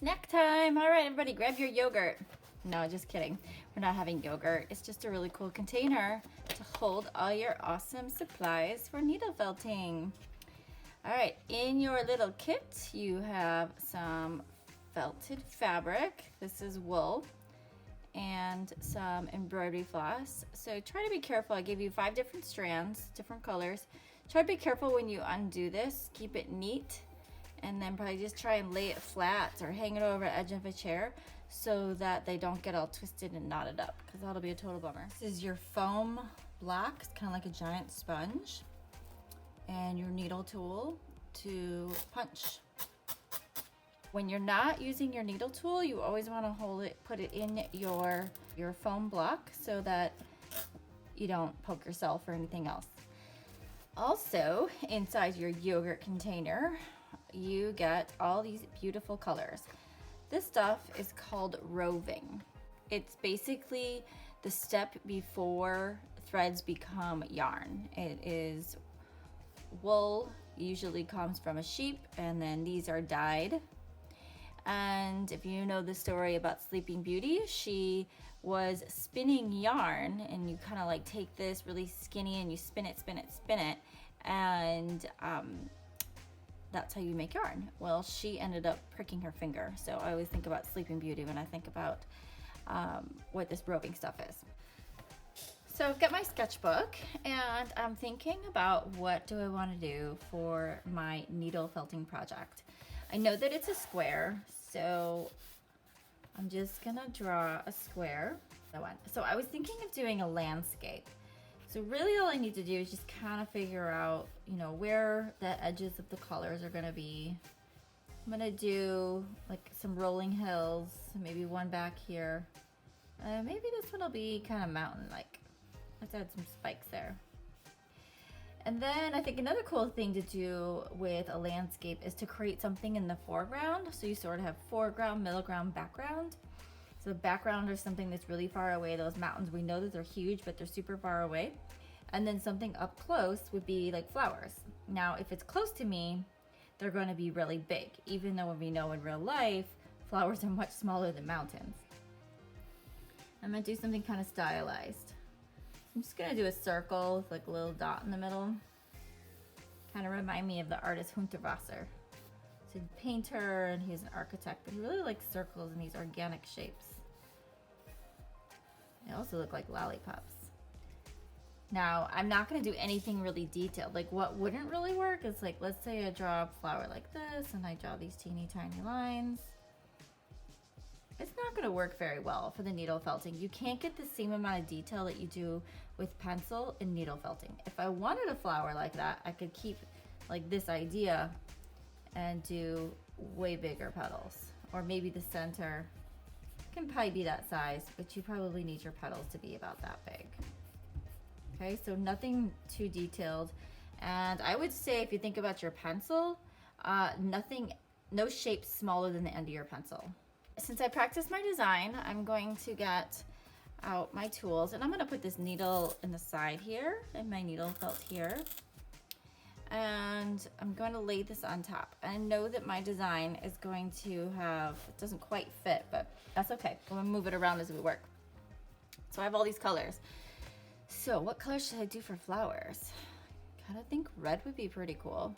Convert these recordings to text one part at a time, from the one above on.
Snack time! All right, everybody, grab your yogurt. No, just kidding. We're not having yogurt. It's just a really cool container to hold all your awesome supplies for needle felting. All right, in your little kit, you have some felted fabric. This is wool and some embroidery floss. So try to be careful. I gave you 5 different strands, different colors. Try to be careful when you undo this. Keep it neat. And then probably just try and lay it flat or hang it over the edge of a chair so that they don't get all twisted and knotted up, because that'll be a total bummer. This is your foam block. It's kind of like a giant sponge, and your needle tool to punch. When you're not using your needle tool, you always want to hold it, put it in your foam block so that you don't poke yourself or anything else. Also, inside your yogurt container, you get all these beautiful colors. This stuff is called roving. It's basically the step before threads become yarn. It is wool, usually comes from a sheep, and then these are dyed. And if you know the story about Sleeping Beauty, she was spinning yarn, and you kind of like take this really skinny and you spin it, and that's how you make yarn. Well, she ended up pricking her finger. So I always think about Sleeping Beauty when I think about what this roving stuff is. So I've got my sketchbook, and I'm thinking about what do I want to do for my needle felting project. I know that it's a square, so I'm just gonna draw a square. So I was thinking of doing a landscape. So really all I need to do is just kind of figure out, where the edges of the colors are gonna be. I'm gonna do like some rolling hills, maybe one back here. Maybe this one will be kind of mountain-like. Let's add some spikes there. And then I think another cool thing to do with a landscape is to create something in the foreground. So you sort of have foreground, middle ground, background. So the background is something that's really far away. Those mountains, we know that they're huge, but they're super far away. And then something up close would be like flowers. Now, if it's close to me, they're going to be really big, even though we know in real life, flowers are much smaller than mountains. I'm going to do something kind of stylized. I'm just going to do a circle with like a little dot in the middle. Kind of remind me of the artist Hundertwasser. He's a painter and he's an architect, but he really likes circles and these organic shapes. They also look like lollipops. Now, I'm not going to do anything really detailed. Like what wouldn't really work is like, let's say I draw a flower like this and I draw these teeny tiny lines. It's not going to work very well for the needle felting. You can't get the same amount of detail that you do with pencil in needle felting. If I wanted a flower like that, I could keep like this idea and do way bigger petals. Or maybe the center can probably be that size, but you probably need your petals to be about that big. Okay, so nothing too detailed. And I would say if you think about your pencil, no shape smaller than the end of your pencil. Since I practiced my design, I'm going to get out my tools, and I'm going to put this needle in the side here and my needle felt here. And I'm going to lay this on top. I know that my design is going to have, it doesn't quite fit, but that's okay. I'm going to move it around as we work. So I have all these colors. So what color should I do for flowers? I kind of think red would be pretty cool.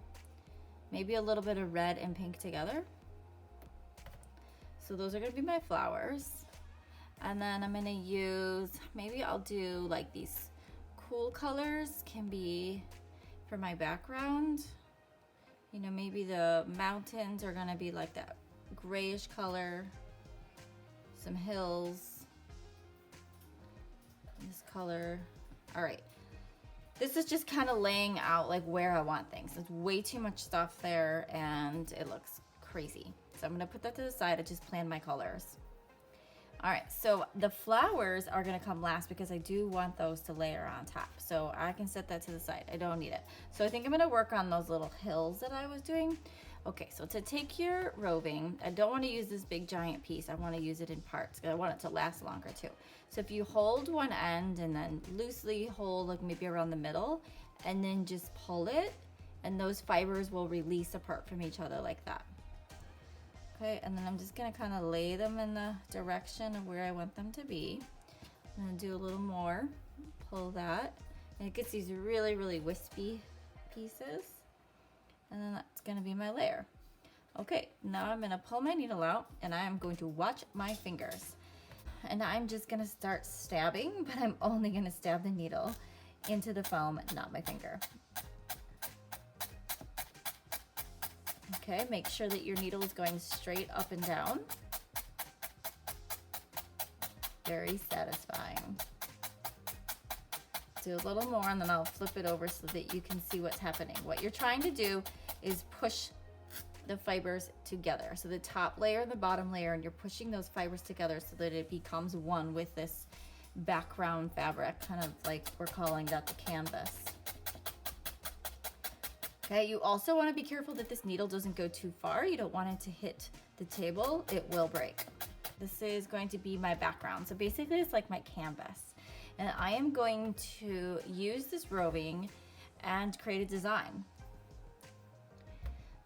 Maybe a little bit of red and pink together. So those are going to be my flowers. And then I'm going to use, maybe I'll do like these cool colors can be for my background. Maybe the mountains are going to be like that grayish color. Some hills. This color. All right. This is just kind of laying out like where I want things. There's way too much stuff there and it looks crazy. So I'm going to put that to the side. I just planned my colors. All right, so the flowers are going to come last because I do want those to layer on top. So I can set that to the side. I don't need it. So I think I'm going to work on those little hills that I was doing. Okay, so to take your roving, I don't want to use this big giant piece. I want to use it in parts because I want it to last longer too. So if you hold one end and then loosely hold like maybe around the middle and then just pull it, and those fibers will release apart from each other like that. Okay, and then I'm just gonna kind of lay them in the direction of where I want them to be. I'm gonna do a little more, pull that, and it gets these really, really wispy pieces. And then that's gonna be my layer. Okay, now I'm gonna pull my needle out and I'm going to watch my fingers. And I'm just gonna start stabbing, but I'm only gonna stab the needle into the foam, not my finger. Okay, make sure that your needle is going straight up and down. Very satisfying. Do a little more and then I'll flip it over so that you can see what's happening. What you're trying to do is push the fibers together. So the top layer and the bottom layer, and you're pushing those fibers together so that it becomes one with this background fabric, kind of like we're calling that the canvas. Okay, you also want to be careful that this needle doesn't go too far. You don't want it to hit the table, it will break. This is going to be my background. So basically it's like my canvas. And I am going to use this roving and create a design.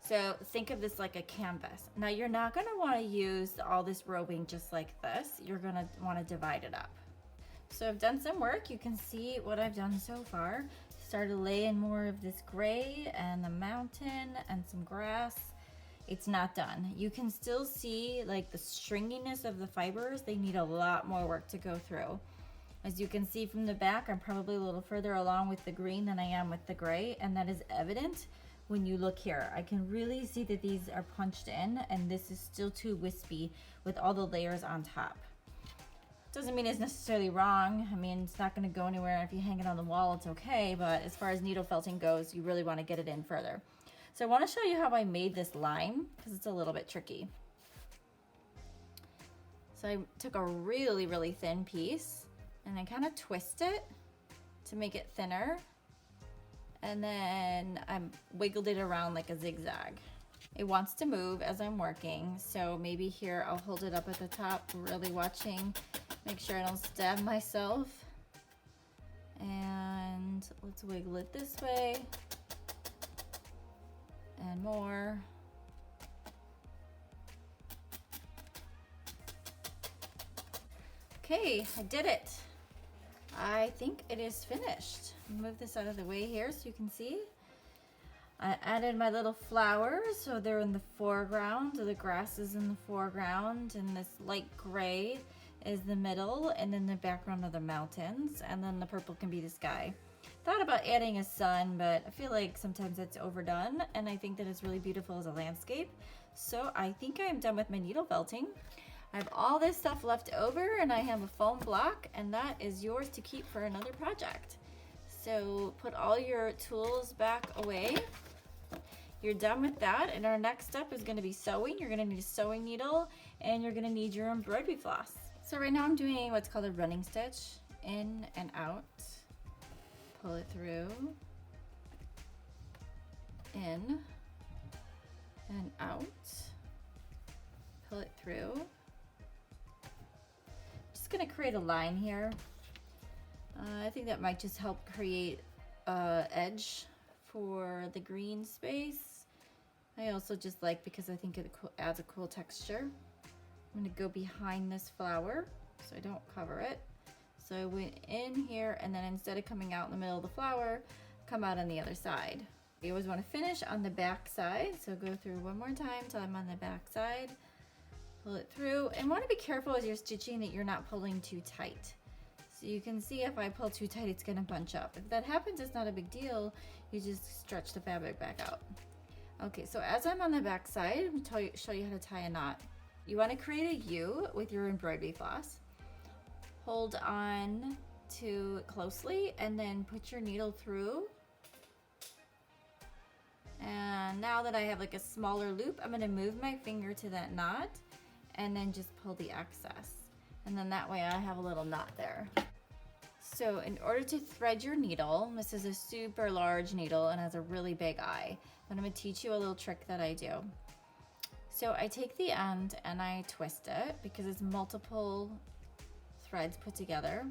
So think of this like a canvas. Now you're not gonna wanna use all this roving just like this. You're gonna wanna divide it up. So I've done some work. You can see what I've done so far. Started laying more of this gray and the mountain and some grass. It's not done. You can still see like the stringiness of the fibers. They need a lot more work to go through. As you can see from the back, I'm probably a little further along with the green than I am with the gray, and that is evident when you look here. I can really see that these are punched in and this is still too wispy with all the layers on top. Doesn't mean it's necessarily wrong. I mean, it's not gonna go anywhere. If you hang it on the wall, it's okay, but as far as needle felting goes, you really wanna get it in further. So I wanna show you how I made this line, because it's a little bit tricky. So I took a really, really thin piece and I kind of twist it to make it thinner. And then I wiggled it around like a zigzag. It wants to move as I'm working, so maybe here I'll hold it up at the top, really watching, make sure I don't stab myself. And let's wiggle it this way. And more. Okay, I did it. I think it is finished. Move this out of the way here so you can see. I added my little flowers, so they're in the foreground, so the grass is in the foreground, and this light gray is the middle, and then the background of the mountains, and then the purple can be the sky. Thought about adding a sun, but I feel like sometimes it's overdone, and I think that it's really beautiful as a landscape. So I think I'm done with my needle felting. I have all this stuff left over, and I have a foam block, and that is yours to keep for another project. So put all your tools back away. You're done with that, and our next step is going to be sewing. You're going to need a sewing needle, and you're going to need your embroidery floss. So right now I'm doing what's called a running stitch, in and out. Pull it through, in and out, pull it through. Just gonna create a line here. I think that might just help create edge for the green space. I also just like, because I think it adds a cool texture. I'm gonna go behind this flower so I don't cover it. So I went in here, and then instead of coming out in the middle of the flower, come out on the other side. You always want to finish on the back side, so go through one more time till I'm on the back side. Pull it through, and want to be careful as you're stitching that you're not pulling too tight. So you can see if I pull too tight, it's going to bunch up. If that happens, it's not a big deal. You just stretch the fabric back out. Okay, so as I'm on the back side, I'm going to show you how to tie a knot. You want to create a U with your embroidery floss. Hold on to it closely and then put your needle through. And now that I have like a smaller loop, I'm going to move my finger to that knot and then just pull the excess. And then that way I have a little knot there. So in order to thread your needle, this is a super large needle and has a really big eye. I'm going to teach you a little trick that I do. So I take the end and I twist it because it's multiple threads put together,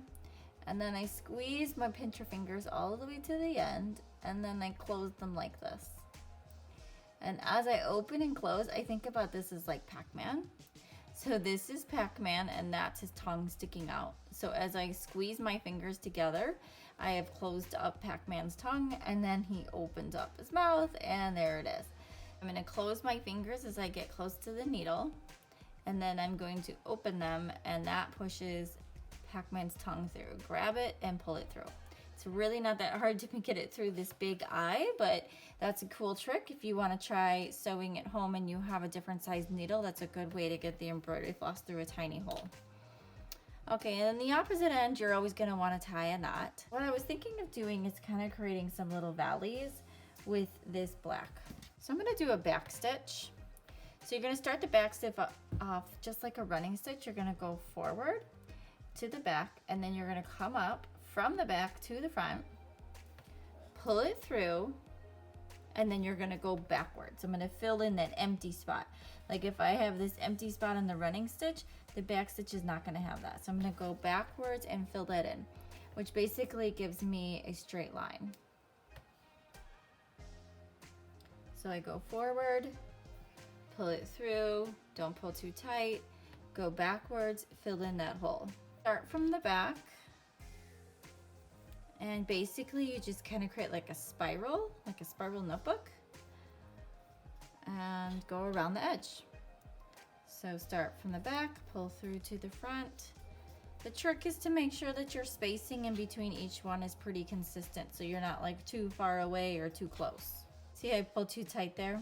and then I squeeze my pincher fingers all the way to the end, and then I close them like this. And as I open and close, I think about this as like Pac-Man. So this is Pac-Man and that's his tongue sticking out. So as I squeeze my fingers together, I have closed up Pac-Man's tongue and then he opens up his mouth and there it is. I'm gonna close my fingers as I get close to the needle and then I'm going to open them and that pushes Pac-Man's tongue through. Grab it and pull it through. It's really not that hard to get it through this big eye, but that's a cool trick. If you want to try sewing at home and you have a different size needle, that's a good way to get the embroidery floss through a tiny hole. Okay, and then the opposite end, you're always going to want to tie a knot. What I was thinking of doing is kind of creating some little valleys with this black. So I'm going to do a back stitch. So you're going to start the back stitch off just like a running stitch. You're going to go forward to the back and then you're going to come up from the back to the front, pull it through, and then you're gonna go backwards. I'm gonna fill in that empty spot. Like if I have this empty spot in the running stitch, the back stitch is not gonna have that. So I'm gonna go backwards and fill that in, which basically gives me a straight line. So I go forward, pull it through, don't pull too tight, go backwards, fill in that hole. Start from the back, and basically you just kind of create like a spiral notebook and go around the edge. So start from the back, pull through to the front. The trick is to make sure that your spacing in between each one is pretty consistent so you're not like too far away or too close. See, I pulled too tight there.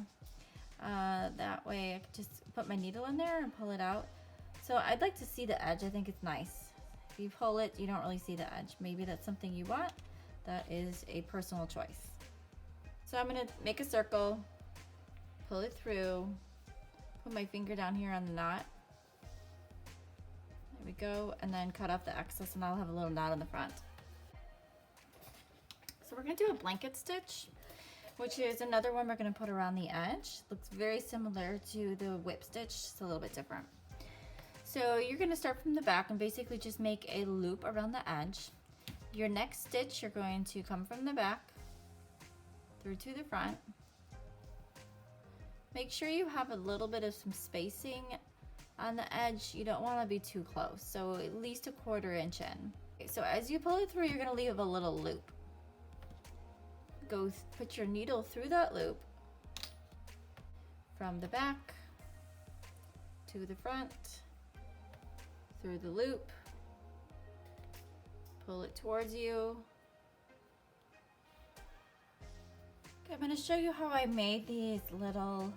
That way I could just put my needle in there and pull it out. So I'd like to see the edge. I think it's nice. If you pull it, you don't really see the edge. Maybe that's something you want. That is a personal choice. So I'm gonna make a circle, pull it through, put my finger down here on the knot. There we go, and then cut off the excess and I'll have a little knot on the front. So we're gonna do a blanket stitch, which is another one we're gonna put around the edge. Looks very similar to the whip stitch, just a little bit different. So you're gonna start from the back and basically just make a loop around the edge. Your next stitch, you're going to come from the back through to the front. Make sure you have a little bit of some spacing on the edge. You don't wanna be too close, so at least a 1/4 inch in. Okay, so as you pull it through, you're gonna leave a little loop. Go put your needle through that loop from the back to the front, through the loop, pull it towards you. Okay, I'm going to show you how I made these little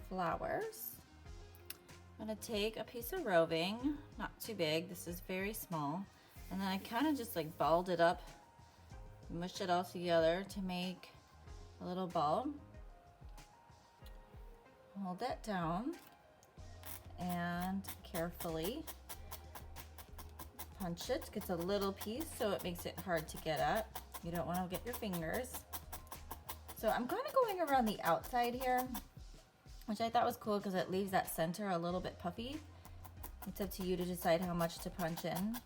flowers. I'm going to take a piece of roving, not too big, this is very small, and then I kind of just like balled it up, mushed it all together to make a little ball. Hold that down and carefully punch it. It's a little piece so it makes it hard to get at. You don't want to get your fingers. So I'm kind of going around the outside here, which I thought was cool because it leaves that center a little bit puffy. It's up to you to decide how much to punch in.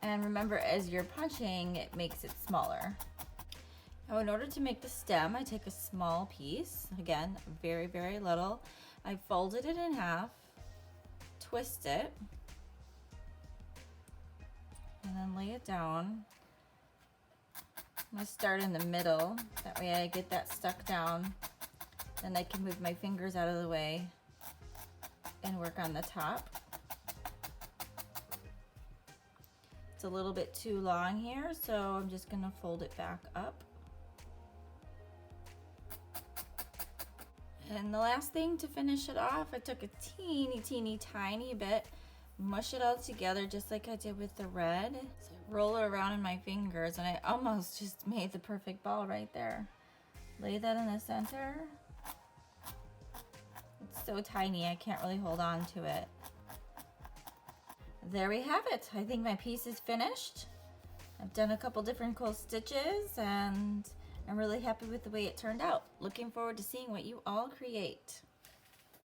And remember, as you're punching, it makes it smaller. Now in order to make the stem, I take a small piece, again, very, very little. I folded it in half, twist it, and then lay it down. I'm gonna start in the middle. That way I get that stuck down. Then I can move my fingers out of the way and work on the top. It's a little bit too long here, so I'm just gonna fold it back up. And the last thing to finish it off, I took a teeny tiny bit, mush it all together just like I did with the red. So I roll it around in my fingers and I almost just made the perfect ball right there. Lay that in the center. It's so tiny, I can't really hold on to it. There we have it. I think my piece is finished. I've done a couple different cool stitches and I'm really happy with the way it turned out. Looking forward to seeing what you all create.